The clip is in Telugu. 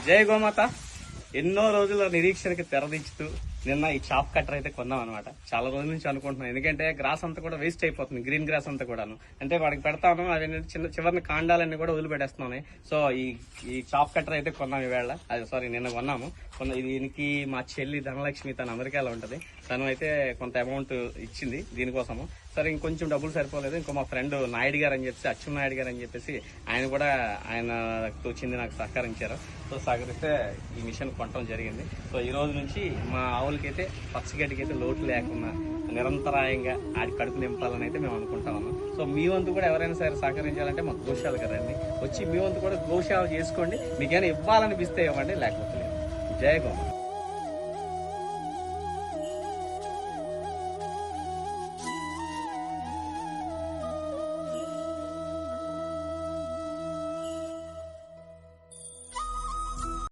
జై గోమాత. ఎన్నో రోజుల నిరీక్షణకి తెరదించుతూ నిన్న ఈ చాప్ కట్టర్ అయితే కొన్నాం అనమాట. చాలా రోజుల నుంచి అనుకుంటున్నాం, ఎందుకంటే గ్రాస్ అంతా కూడా వేస్ట్ అయిపోతుంది, గ్రీన్ గ్రాస్ అంతా కూడాను. అంటే వాడికి పెడతాను, అవి చివరిని కాండాలన్నీ కూడా వదిలిపెట్టేస్తున్నాయి. సో ఈ చాప్ కట్టర్ అయితే కొన్నాం ఈవేళ, అది సారీ నిన్న కొన్నాము. దీనికి మా చెల్లి ధనలక్ష్మి తన అమెరికాలో ఉంటది, తను అయితే కొంత అమౌంట్ ఇచ్చింది దీనికోసము. సరే ఇంకొంచెం డబ్బులు సరిపోలేదు, ఇంకో మా ఫ్రెండ్ నాయుడు గారు అని చెప్పేసి, అచ్చెం నాయుడు గారు అని చెప్పేసి ఆయన కూడా ఆయన వచ్చింది నాకు సహకరించారు. సో సహకరిస్తే ఈ మిషన్ కొనడం జరిగింది. సో ఈ రోజు నుంచి మా ఆవులకైతే పచ్చగడ్డికి అయితే లోటు లేకుండా నిరంతరాయంగా ఆడి కడుపు నింపాలని అయితే మేము అనుకుంటా ఉన్నాం. సో మీ వంతు కూడా ఎవరైనా సరే సహకరించాలంటే మాకు గోశాల కదండి, వచ్చి మీ వంతు కూడా గోశాల చేసుకోండి. మీకేమైనా ఇవ్వాలనిపిస్తే ఇవ్వండి, లేకపోతే లేదు. జై గోమాత.